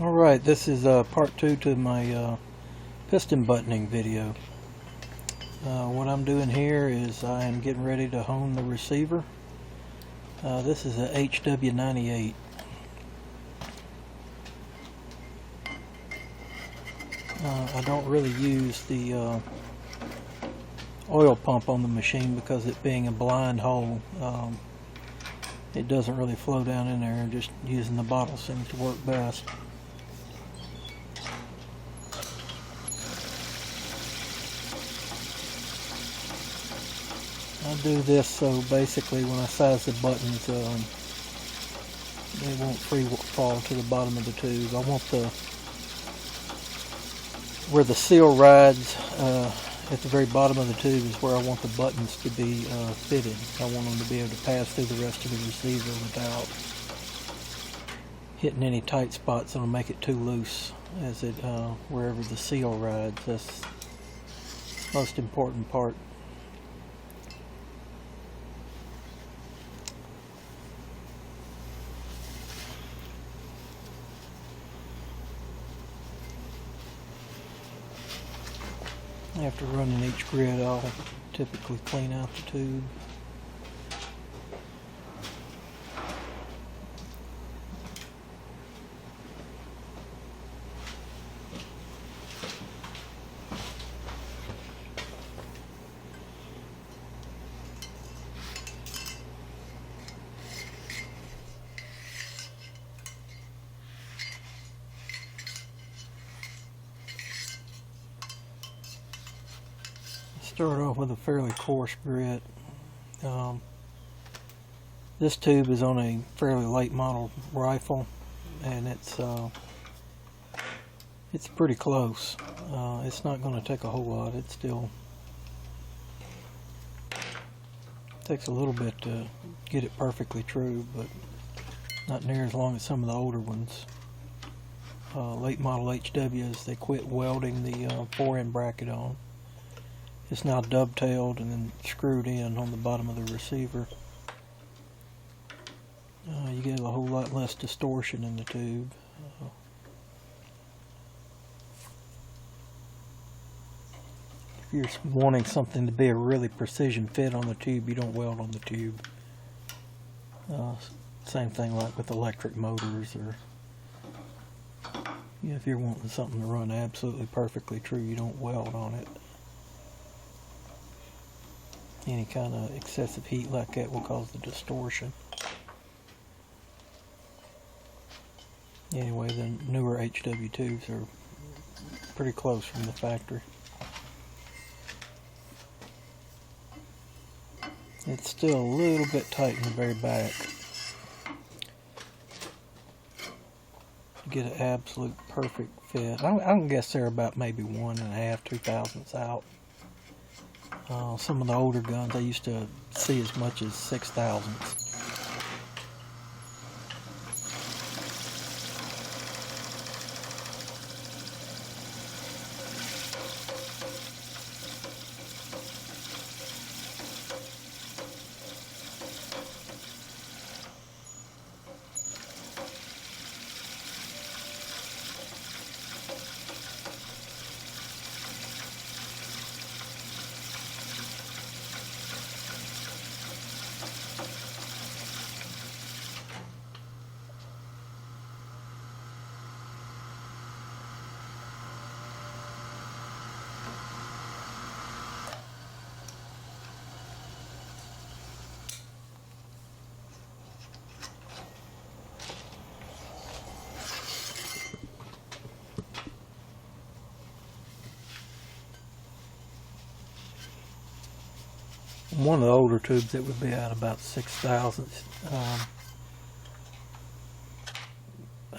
Alright, this is part 2 to my piston buttoning video. What I'm doing here is I am getting ready to hone the receiver. This is a HW98. I don't really use the oil pump on the machine because it being a blind hole, it doesn't really flow down in there, and just using the bottle seems to work best. I do this so basically when I size the buttons, they won't free fall to the bottom of the tube. I want where the seal rides at the very bottom of the tube is where I want the buttons to be fitted. I want them to be able to pass through the rest of the receiver without hitting any tight spots that'll make it too loose as it wherever the seal rides. That's the most important part. After running each grid, I'll typically clean out the tube. Start off with a fairly coarse grit. This tube is on a fairly late model rifle, and it's pretty close. It's not going to take a whole lot. It still takes a little bit to get it perfectly true, but not near as long as some of the older ones. Late model HWs, they quit welding the fore-end bracket on. It's now dovetailed and then screwed in on the bottom of the receiver. You get a whole lot less distortion in the tube. If you're wanting something to be a really precision fit on the tube, you don't weld on the tube. Same thing like with electric motors, or if you're wanting something to run absolutely perfectly true, you don't weld on it. Any kind of excessive heat like that will cause the distortion. Anyway, the newer HW tubes are pretty close from the factory. It's still a little bit tight in the very back. To get an absolute perfect fit, I can guess they're about maybe 1.5, 2 thousandths out. Some of the older guns I used to see as much as 6 thousandths. One of the older tubes, it would be at about 6 thousandths. I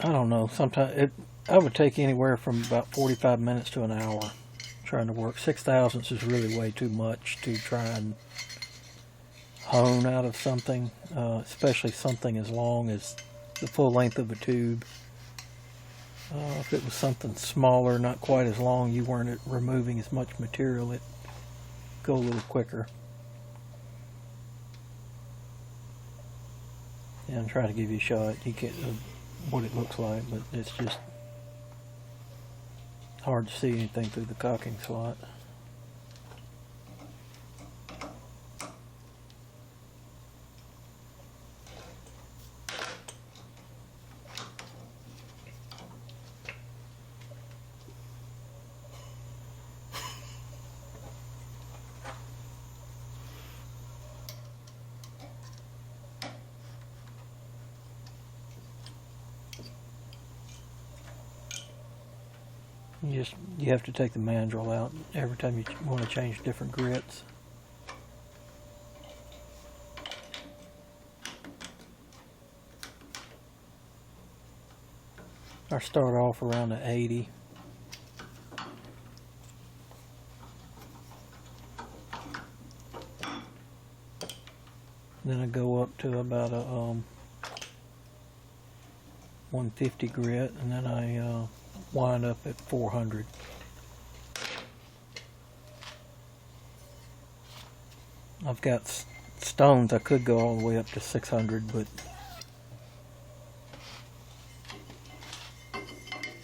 don't know, sometimes I would take anywhere from about 45 minutes to an hour trying to work. 6 thousandths is really way too much to try and hone out of something, especially something as long as the full length of a tube. If it was something smaller, not quite as long, you weren't removing as much material, it'd go a little quicker. And try to give you a shot. You get what it looks like, but it's just hard to see anything through the cocking slot. You have to take the mandrel out every time you want to change different grits. I start off around the 80. Then I go up to about a 150 grit, and then I wind up at 400. I've got stones I could go all the way up to 600, but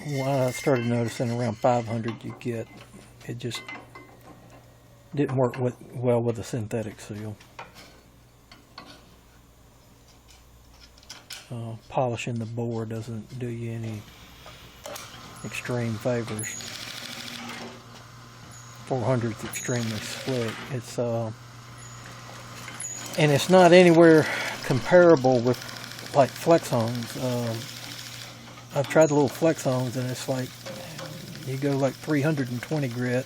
when I started noticing around 500 you get, it just didn't work well with a synthetic seal. Polishing the bore doesn't do you any extreme favors. 400 is extremely slick. It's and it's not anywhere comparable with like Flexhones. I've tried the little Flexhones, and it's like you go like 320 grit.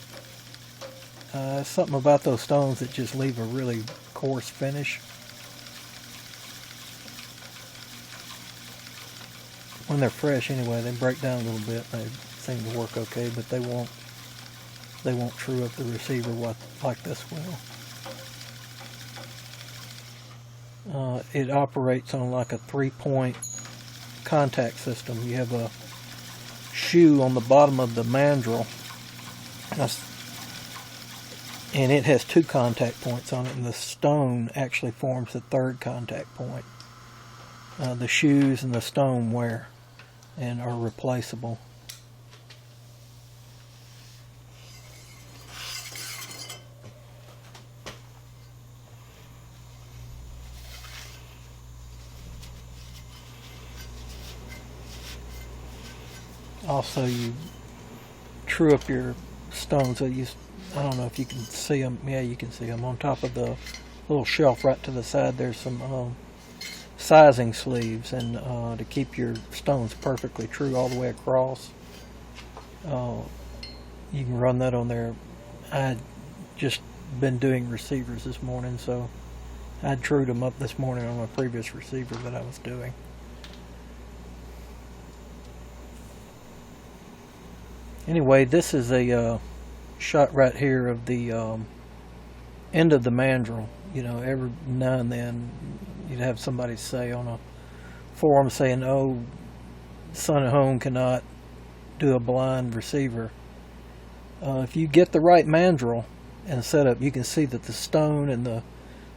Something about those stones that just leave a really coarse finish. When they're fresh anyway, they break down a little bit. They seem to work okay, but they won't true up the receiver like this will. It operates on like a 3-point contact system. You have a shoe on the bottom of the mandrel, and it has 2 contact points on it, and the stone actually forms the 3rd contact point. The shoes and the stone wear and are replaceable. Also, you true up your stones. So I don't know if you can see them. Yeah, you can see them on top of the little shelf right to the side. There's some sizing sleeves, and to keep your stones perfectly true all the way across, you can run that on there. I'd just been doing receivers this morning, so I'd trued them up this morning on my previous receiver that I was doing. Anyway, this is a shot right here of the end of the mandrel. You know, every now and then you'd have somebody say on a forum saying, "Oh, Sunnen Home cannot do a blind receiver." If you get the right mandrel and setup, you can see that the stone and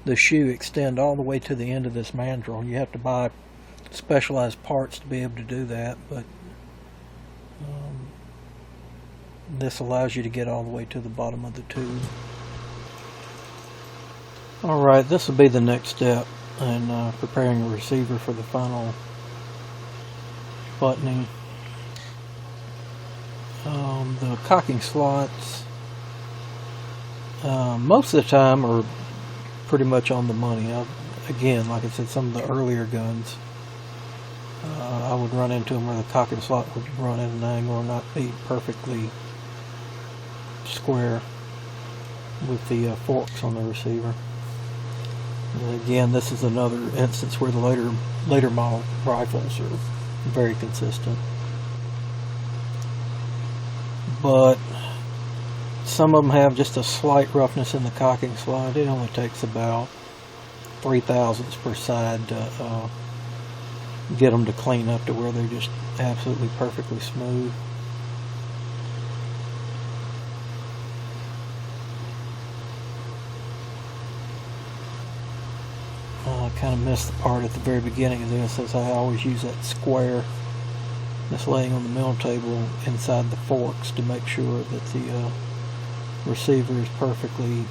the shoe extend all the way to the end of this mandrel. You have to buy specialized parts to be able to do that, but this allows you to get all the way to the bottom of the tube. Alright, this will be the next step in preparing a receiver for the final buttoning. The cocking slots most of the time are pretty much on the money. Again, like I said, some of the earlier guns I would run into them where the cocking slot would run at an angle or not be perfectly square with the forks on the receiver. And again, this is another instance where the later model rifles are very consistent. But some of them have just a slight roughness in the cocking slot. It only takes about 0.003 per side to get them to clean up to where they're just absolutely perfectly smooth. I kind of missed the part at the very beginning of this, as I always use that square that's laying on the mill table inside the forks to make sure that the receiver is perfectly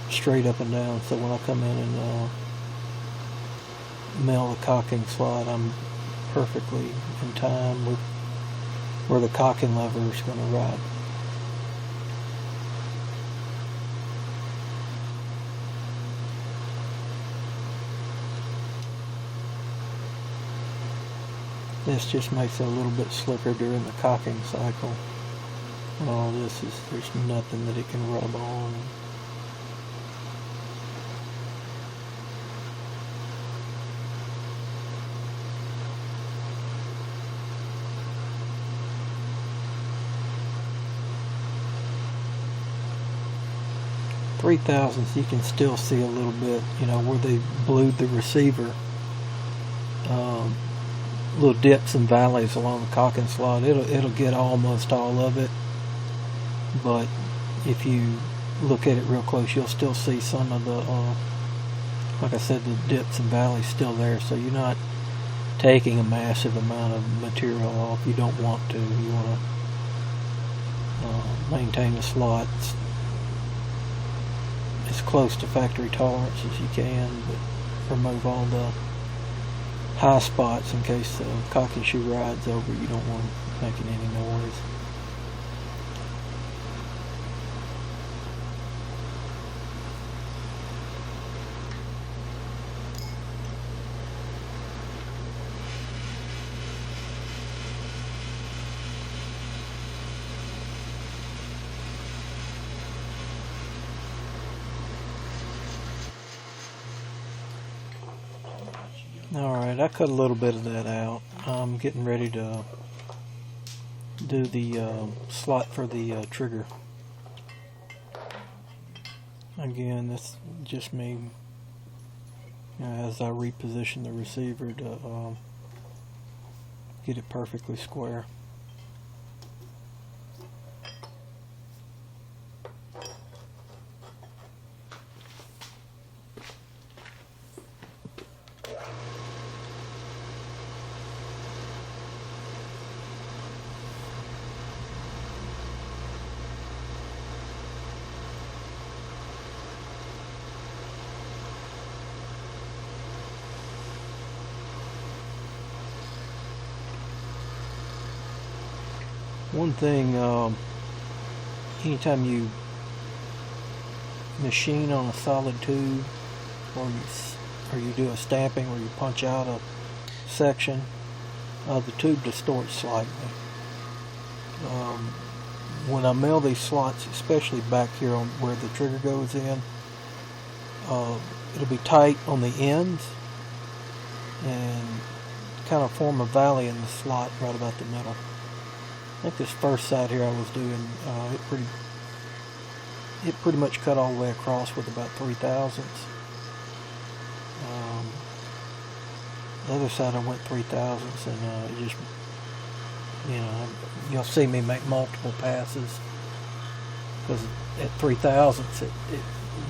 straight up and down, so when I come in and mill the cocking slot, I'm perfectly in time with where the cocking lever is going to ride. This just makes it a little bit slicker during the cocking cycle. All this is, there's nothing that it can rub on. .3/1000, you can still see a little bit, you know, where they blued the receiver. Little dips and valleys along the cocking slot. It'll get almost all of it, but if you look at it real close, you'll still see some of the, like I said, the dips and valleys still there. So you're not taking a massive amount of material off. You don't want to. You want to maintain the slots as close to factory tolerance as you can, but remove all the high spots in case the cocking shoe rides over. You don't want it making any noise. Alright, I cut a little bit of that out. I'm getting ready to do the slot for the trigger. Again, this is just me, you know, as I reposition the receiver to get it perfectly square. One thing, anytime you machine on a solid tube, or you do a stamping where you punch out a section, the tube distorts slightly. When I mill these slots, especially back here on where the trigger goes in, it'll be tight on the ends and kind of form a valley in the slot right about the middle. I think this first side here I was doing, it pretty much cut all the way across with about 3/1000. The other side I went 3/1000, and it just, you know, you'll see me make multiple passes because at 3/1000 it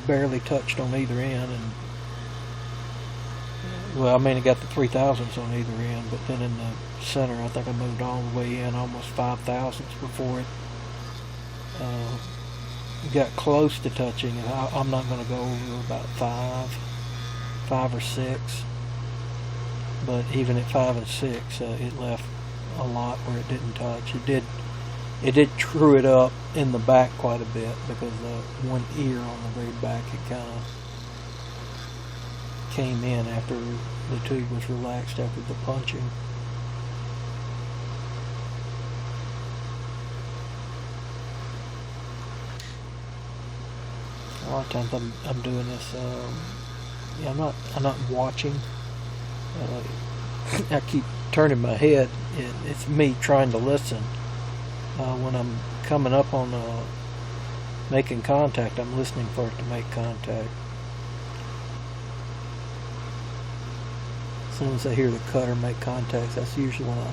barely touched on either end, and well, I mean, it got the 3/1000 on either end, but then in the center, I think I moved all the way in almost 5/1000 before it got close to touching. And I'm not going to go over about 5 or 6, but even at 5 and 6, it left a lot where it didn't touch. It did true it up in the back quite a bit because one ear on the very back, it kind of came in after the tube was relaxed after the punching. A lot of times I'm doing this. Yeah, I'm not watching. I keep turning my head, and it's me trying to listen. When I'm coming up on making contact, I'm listening for it to make contact. soon as I hear the cutter make contact, that's usually when I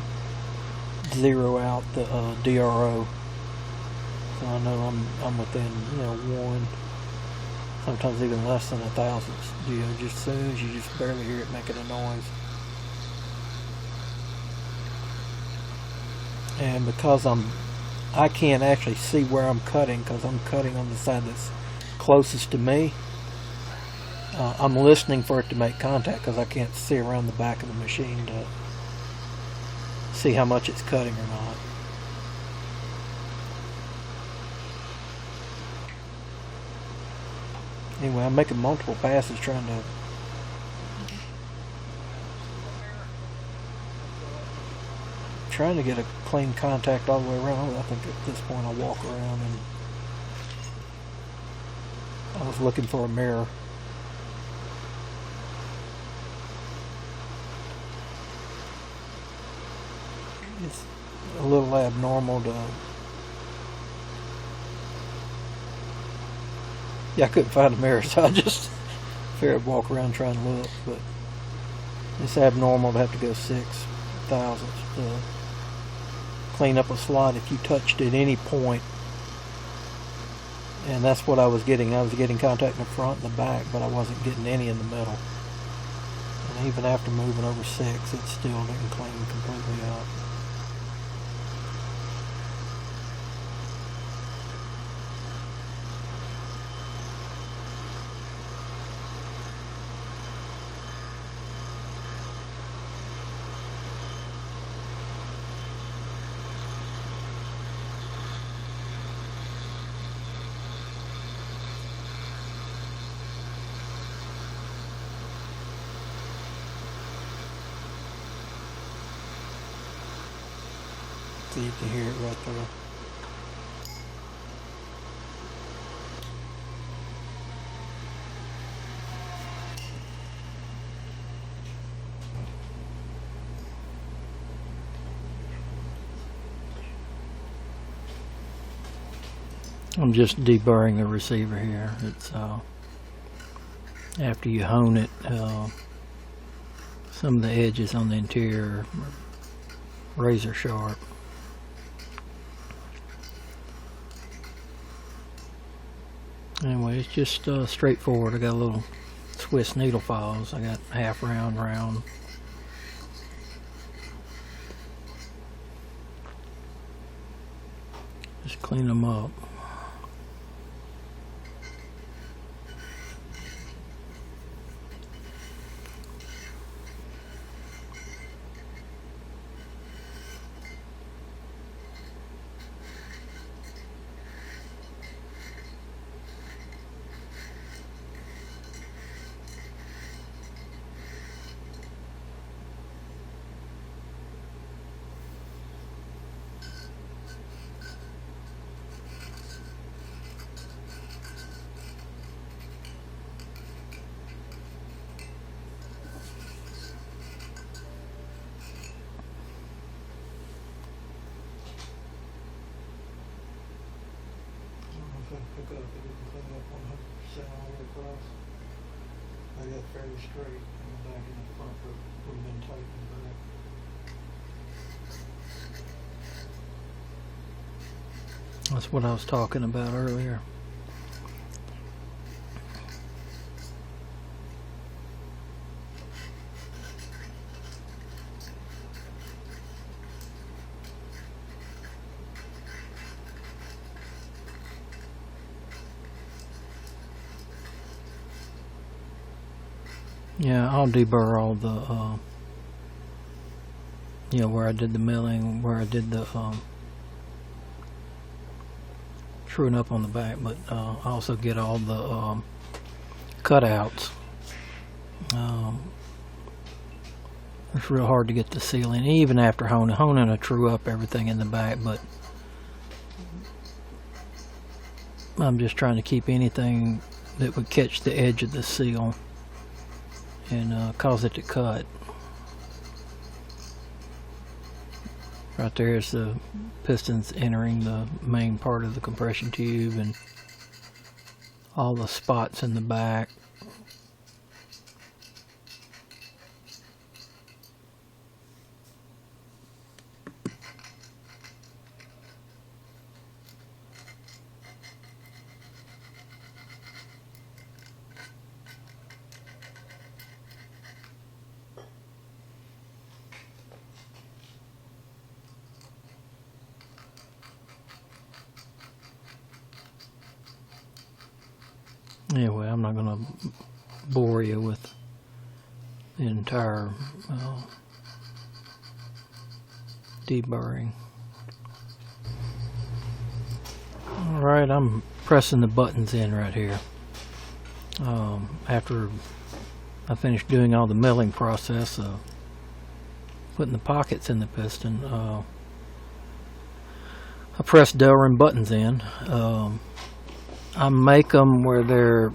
zero out the DRO. So I know I'm within, you know, 1, sometimes even less than 1,000. You know, just as soon as you just barely hear it making a noise. And because I can't actually see where I'm cutting because I'm cutting on the side that's closest to me. I'm listening for it to make contact because I can't see around the back of the machine to see how much it's cutting or not. Anyway, I'm making multiple passes trying to get a clean contact all the way around. I think at this point I'll walk around, and I was looking for a mirror. It's a little abnormal to... Yeah, I couldn't find a mirror, so I just figured I'd walk around trying to look, but it's abnormal to have to go 6 thousandths to clean up a slot if you touched at any point. And that's what I was getting. I was getting contact in the front and the back, but I wasn't getting any in the middle. And even after moving over 6, it still didn't clean completely out. You can hear it right there. I'm just deburring the receiver here. It's after you hone it, some of the edges on the interior are razor sharp. Anyway, it's just straightforward. I got a little Swiss needle files. I got half round, round. Just clean them up. Pick up, it didn't clean up 100% all the way across. I got fairly straight in the back and the front, but would have been tight in the back. That's what I was talking about earlier. Yeah, I'll deburr all the, you know, where I did the milling, where I did the truing up on the back, but I also get all the cutouts. It's real hard to get the sealing, even after honing. I true up everything in the back, but I'm just trying to keep anything that would catch the edge of the seal and cause it to cut. Right there is the pistons entering the main part of the compression tube, and all the spots in the back. Anyway, I'm not going to bore you with the entire deburring. Alright, I'm pressing the buttons in right here. After I finished doing all the milling process of putting the pockets in the piston, I press Delrin buttons in. I make them where they're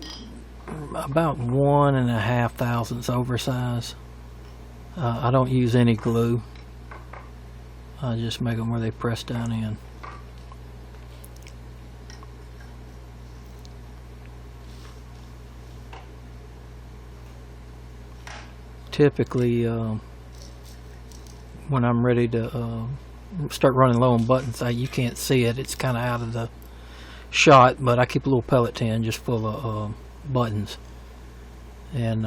about 1.5 thousandths oversized. I don't use any glue. I just make them where they press down in. Typically, when I'm ready to start running low on buttons, you can't see it. It's kind of out of the shot, but I keep a little pellet tin just full of buttons. And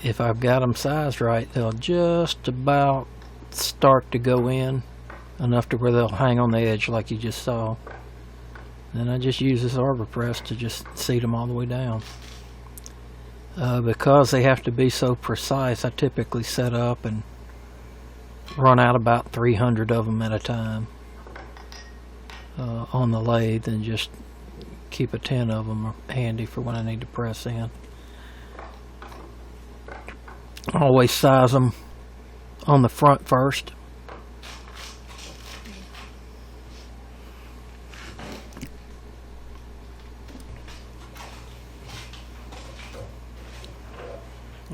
if I've got them sized right, they'll just about start to go in enough to where they'll hang on the edge like you just saw. Then I just use this arbor press to just seat them all the way down. Because they have to be so precise, I typically set up and run out about 300 of them at a time on the lathe, and just keep a 10 of them handy for when I need to press in. I always size them on the front first.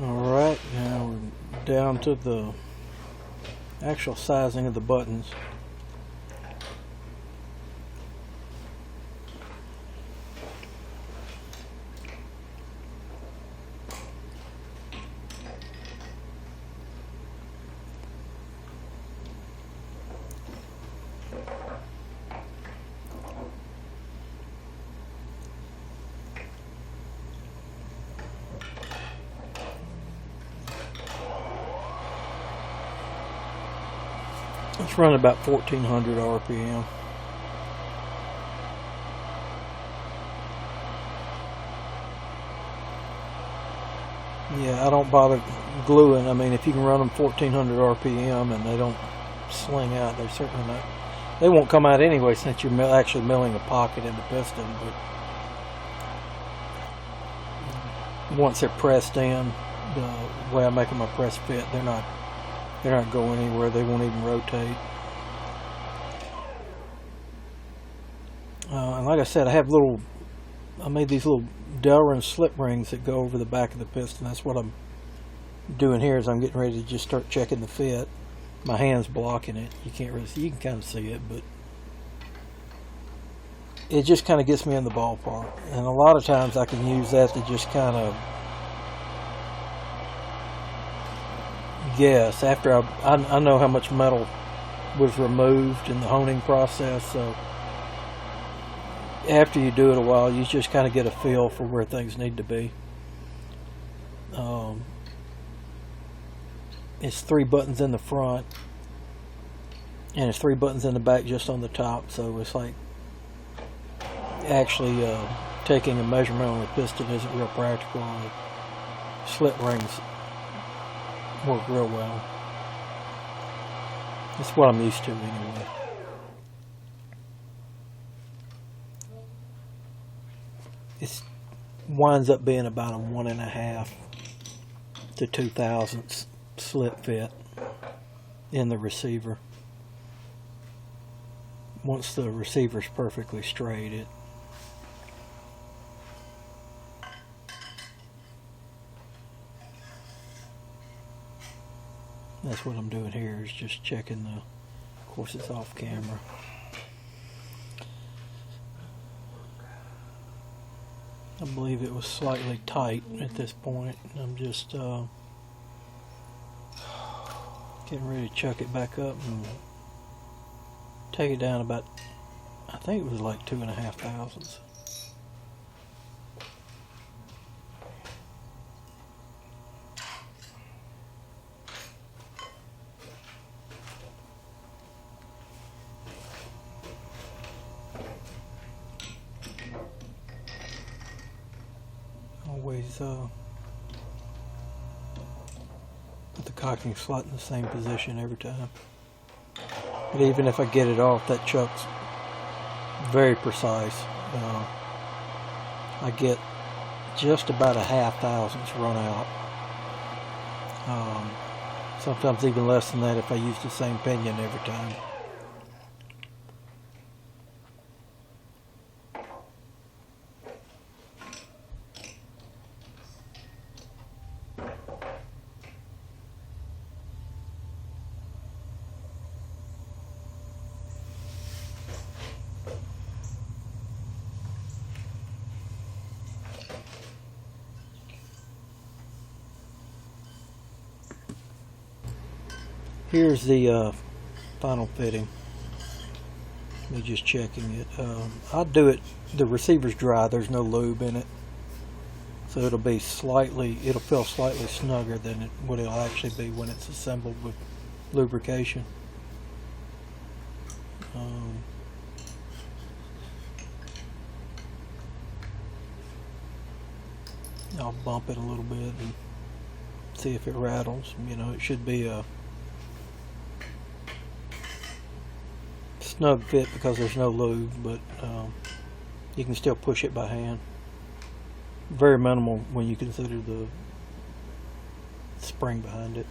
Alright, now we're down to the actual sizing of the buttons. It's running about 1400 RPM. Yeah, I don't bother gluing. I mean, if you can run them 1400 RPM and they don't sling out, they're certainly not. They won't come out anyway since you're actually milling a pocket in the piston. But once they're pressed in, the way I make them a press fit, they're not going anywhere. They won't even rotate. And like I said, I made these little Delrin slip rings that go over the back of the piston. That's what I'm doing here, is I'm getting ready to just start checking the fit. My hand's blocking it. You can't really see. You can kind of see it, but it just kind of gets me in the ballpark. And a lot of times I can use that to just kind of guess after I know how much metal was removed in the honing process. So after you do it a while, you just kind of get a feel for where things need to be. It's 3 buttons in the front and it's 3 buttons in the back just on the top, so it's like actually taking a measurement on the piston isn't real practical. The slip rings work real well. That's what I'm used to anyway. It winds up being about a 1.5 to 2 thousandths slip fit in the receiver. Once the receiver's perfectly straight, that's what I'm doing here, is just checking the, of course it's off camera. I believe it was slightly tight at this point. I'm just getting ready to chuck it back up and take it down about, I think it was like 2.5 thousandths. always put the cocking slot in the same position every time. But even if I get it off, that chuck's very precise. I get just about a half thousandths run out. Sometimes even less than that if I use the same pinion every time. Here's the final fitting. Me just checking it. I do it. The receiver's dry. There's no lube in it, so it'll feel slightly snugger than what it'll actually be when it's assembled with lubrication. I'll bump it a little bit and see if it rattles. You know, it should be a snug fit because there's no lube, but you can still push it by hand. Very minimal when you consider the spring behind it.